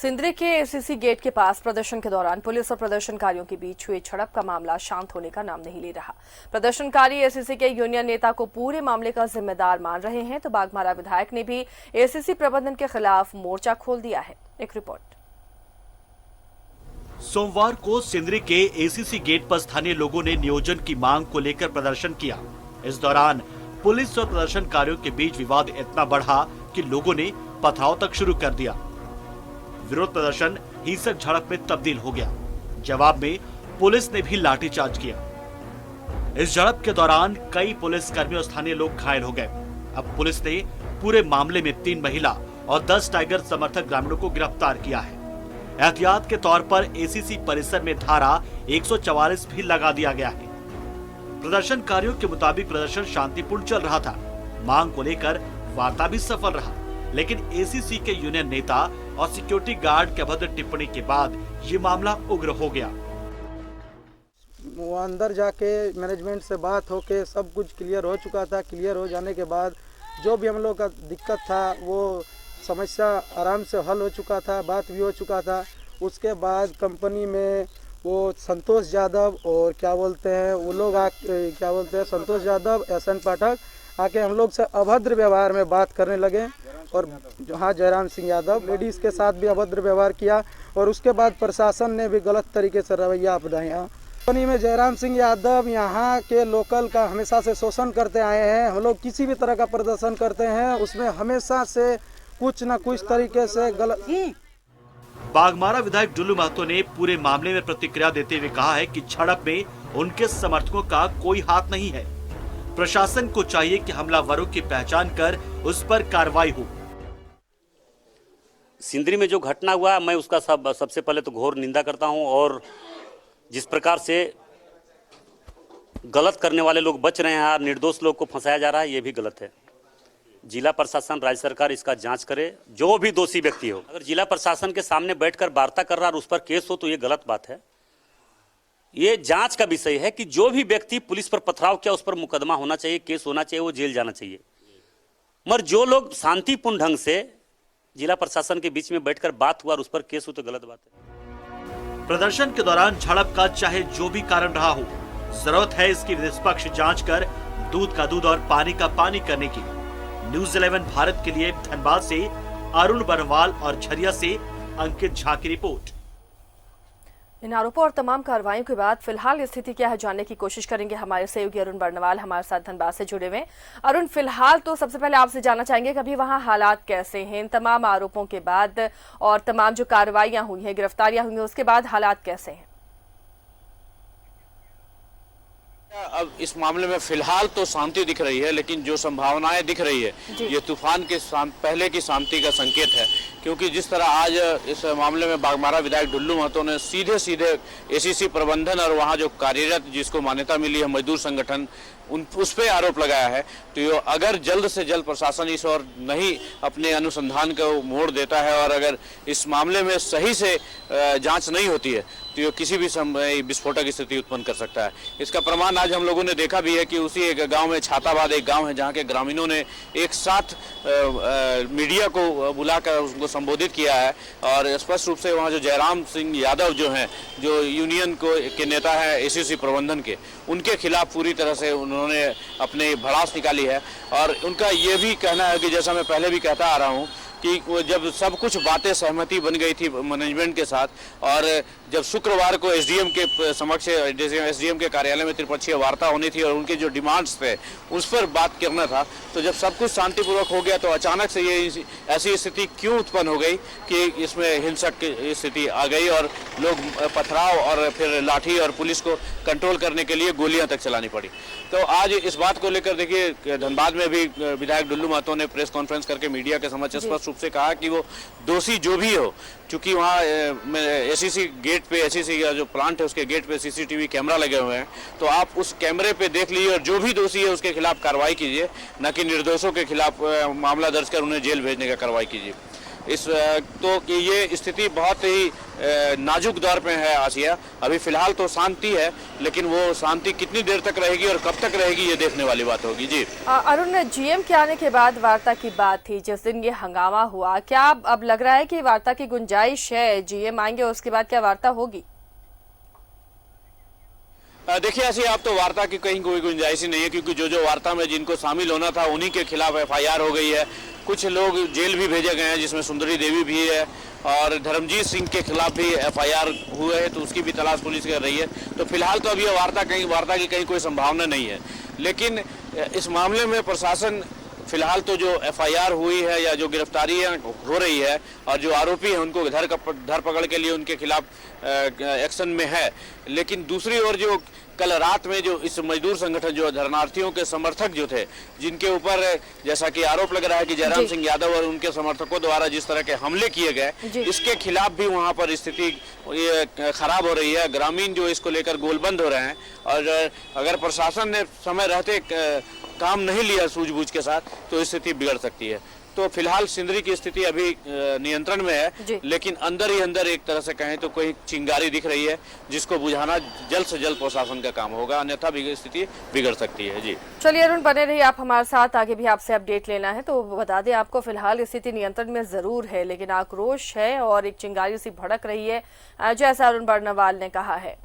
सिंदरी के ACC gate के पास प्रदर्शन के दौरान पुलिस और प्रदर्शनकारियों के बीच हुए झड़प का मामला शांत होने का नाम नहीं ले रहा। प्रदर्शनकारी एसीसी के यूनियन नेता को पूरे मामले का जिम्मेदार मान रहे हैं, तो बाघमारा विधायक ने भी एसीसी प्रबंधन के खिलाफ मोर्चा खोल दिया है। एक रिपोर्ट। सोमवार को सिंदरी के एसीसी गेट पर स्थानीय लोगों ने नियोजन की मांग को लेकर प्रदर्शन किया। इस दौरान पुलिस और प्रदर्शनकारियों के बीच विवाद इतना बढ़ा कि लोगों ने पथराव तक शुरू कर दिया। विरोध प्रदर्शन हिंसक झड़प में तब्दील हो गया। जवाब में पुलिस ने भी लाठीचार्ज किया। इस झड़प के दौरान कई पुलिसकर्मी और स्थानीय लोग घायल हो गए। अब पुलिस ने पूरे मामले में 3 महिला और 10 टाइगर समर्थक ग्रामीणों को गिरफ्तार किया है। एहतियात के तौर पर एसीसी परिसर में धारा 144 भी लगा दिया गया है। प्रदर्शनकारियों के मुताबिक प्रदर्शन शांतिपूर्ण चल रहा था। मांग को लेकर वार्ता भी सफल रहा, लेकिन एसीसी के यूनियन नेता और सिक्योरिटी गार्ड के अभद्र टिप्पणी के बाद ये मामला उग्र हो गया। वो अंदर जाके मैनेजमेंट से बात होके सब कुछ क्लियर हो चुका था। क्लियर हो जाने के बाद जो भी हम लोग का दिक्कत था वो समस्या आराम से हल हो चुका था, बात भी हो चुका था। उसके बाद कंपनी में वो संतोष यादव और वो लोग संतोष यादव, एहसन पाठक आके हम लोग से अभद्र व्यवहार में बात करने लगे और हाँ जयराम सिंह यादव लेडीज़ के साथ भी अभद्र व्यवहार किया। और उसके बाद प्रशासन ने भी गलत तरीके से रवैया अपनाया। कंपनी में जयराम सिंह यादव यहाँ के लोकल का हमेशा से शोषण करते आए हैं। हम लोग किसी भी तरह का प्रदर्शन करते हैं उसमें हमेशा से कुछ न कुछ तरीके से गलत। बाघमारा विधायक डुल्लू महतो ने पूरे मामले में प्रतिक्रिया देते हुए कहा है कि झड़प में उनके समर्थकों का कोई हाथ नहीं है। प्रशासन को चाहिए कि हमलावरों की पहचान कर उस पर कार्रवाई हो। सिंदरी में जो घटना हुआ मैं उसका सबसे पहले तो घोर निंदा करता हूं, और जिस प्रकार से गलत करने वाले लोग बच रहे हैं और निर्दोष लोग को फंसाया जा रहा है, ये भी गलत है। जिला प्रशासन, राज्य सरकार इसका जांच करे। जो भी दोषी व्यक्ति हो, अगर जिला प्रशासन के सामने बैठकर वार्ता कर रहा और उस पर केस हो तो ये गलत बात है। ये जांच का विषय है कि जो भी व्यक्ति पुलिस पर पथराव किया उस पर मुकदमा होना चाहिए, केस होना चाहिए, वो जेल जाना चाहिए। मगर जो लोग शांतिपूर्ण ढंग से जिला प्रशासन के बीच में बैठकर बात हुआ और उस पर केस हो तो गलत बात है। प्रदर्शन के दौरान झड़प का चाहे जो भी कारण रहा हो, जरूरत है इसकी निष्पक्ष जांच कर दूध का दूध और पानी का पानी करने की। न्यूज़ 11 भारत के लिए धनबाद से अरुण बरवाल और झरिया से अंकित झा की रिपोर्ट। इन आरोपों और तमाम कार्रवाइयों के बाद फिलहाल स्थिति क्या है जानने की कोशिश करेंगे। हमारे सहयोगी अरुण बरनवाल हमारे साथ धनबाद से जुड़े हुए। अरुण, फिलहाल तो सबसे पहले आपसे जानना चाहेंगे कभी वहां हालात कैसे हैं इन तमाम आरोपों के बाद, और तमाम जो कार्रवाइयां हुई हैं, गिरफ्तारियां हुई हैं, उसके बाद हालात कैसे हैं? अब इस मामले में फिलहाल तो शांति दिख रही है, लेकिन जो संभावनाएं दिख रही है ये तूफान के पहले की शांति का संकेत है। क्योंकि जिस तरह आज इस मामले में बाघमारा विधायक डुल्लू महतो ने सीधे एसीसी प्रबंधन और वहां जो कार्यरत जिसको मान्यता मिली है मजदूर संगठन उस पे आरोप लगाया है, तो ये अगर जल्द से जल्द प्रशासन इस और नहीं अपने अनुसंधान को मोड़ देता है और अगर इस मामले में सही से जांच नहीं होती है तो ये किसी भी समय विस्फोटक स्थिति उत्पन्न कर सकता है। इसका प्रमाण आज हम लोगों ने देखा भी है कि उसी एक गांव में, छाताबाद एक गांव है, जहां के ग्रामीणों ने एक साथ मीडिया को बुलाकर उनको संबोधित किया है और स्पष्ट रूप से वहां जो जयराम सिंह यादव जो हैं, जो यूनियन के नेता है एसीसी प्रबंधन के, उनके खिलाफ पूरी तरह से उन्होंने अपनी भड़ास निकाली है। और उनका ये भी कहना है कि जैसा मैं पहले भी कहता आ रहा हूँ कि जब सब कुछ बातें सहमति बन गई थी मैनेजमेंट के साथ और जब शुक्रवार को एसडीएम के समक्ष एसडीएम के कार्यालय में त्रिपक्षीय वार्ता होनी थी और उनके जो डिमांड्स थे उस पर बात करना था, तो जब सब कुछ शांतिपूर्वक हो गया तो अचानक से ये ऐसी स्थिति क्यों उत्पन्न हो गई कि इसमें हिंसक की स्थिति आ गई और लोग पथराव और फिर लाठी और पुलिस को कंट्रोल करने के लिए गोलियां तक चलानी पड़ी। तो आज इस बात को लेकर देखिए धनबाद में भी विधायक डुल्लू महतो ने प्रेस कॉन्फ्रेंस करके मीडिया के समक्ष स्पष्ट रूप से कहा कि वो दोषी जो भी हो, क्योंकि वहाँ एसीसी गेट पे, एसीसी का जो प्लांट है उसके गेट पे सीसीटीवी कैमरा लगे हुए हैं, तो आप उस कैमरे पे देख लीजिए और जो भी दोषी है उसके खिलाफ कार्रवाई कीजिए, न कि निर्दोषों के खिलाफ मामला दर्ज कर उन्हें जेल भेजने का कार्रवाई कीजिए। तो कि ये स्थिति बहुत ही नाजुक दौर पे है आसिया। अभी फिलहाल तो शांति है, लेकिन वो शांति कितनी देर तक रहेगी और कब तक रहेगी ये देखने वाली बात होगी। जी अरुण, जीएम के आने के बाद वार्ता की बात थी, जिस दिन ये हंगामा हुआ, क्या अब लग रहा है कि वार्ता की गुंजाइश है? जीएम आएंगे उसके बाद क्या वार्ता होगी? देखिए ऐसी आप तो वार्ता की कहीं कोई गुंजाइश ही नहीं है, क्योंकि जो वार्ता में जिनको शामिल होना था उन्हीं के खिलाफ एफआईआर हो गई है। कुछ लोग जेल भी भेजे गए हैं, जिसमें सुंदरी देवी भी है और धर्मजीत सिंह के खिलाफ भी एफआईआर हुए हैं, तो उसकी भी तलाश पुलिस कर रही है। तो फिलहाल तो अभी वार्ता की कहीं कोई संभावना नहीं है। लेकिन इस मामले में प्रशासन फिलहाल तो जो एफआईआर हुई है या जो गिरफ्तारियां हो रही है और जो आरोपी हैं उनको धरपकड़ के लिए उनके खिलाफ एक्शन में है। लेकिन दूसरी ओर जो कल रात में जो इस मजदूर संगठन जो धरनार्थियों के समर्थक जो थे, जिनके ऊपर जैसा कि आरोप लग रहा है कि जयराम सिंह यादव और उनके समर्थकों द्वारा जिस तरह के हमले किए गए, इसके खिलाफ भी वहां पर स्थिति खराब हो रही है। ग्रामीण जो इसको लेकर गोलबंद हो रहे हैं और अगर प्रशासन ने समय रहते काम नहीं लिया सूझबूझ के साथ तो स्थिति बिगड़ सकती है। तो फिलहाल सिंदरी की स्थिति अभी नियंत्रण में है, लेकिन अंदर ही अंदर एक तरह से कहें तो कोई चिंगारी दिख रही है, जिसको बुझाना जल्द से जल्द प्रशासन का काम होगा, अन्यथा भी स्थिति बिगड़ सकती है। जी चलिए अरुण, बने रहिए आप हमारे साथ, आगे भी आपसे अपडेट लेना है। तो बता दें आपको, फिलहाल स्थिति नियंत्रण में जरूर है, लेकिन आक्रोश है और एक चिंगारी सी भड़क रही है, जैसा अरुण बर्नवाल ने कहा है।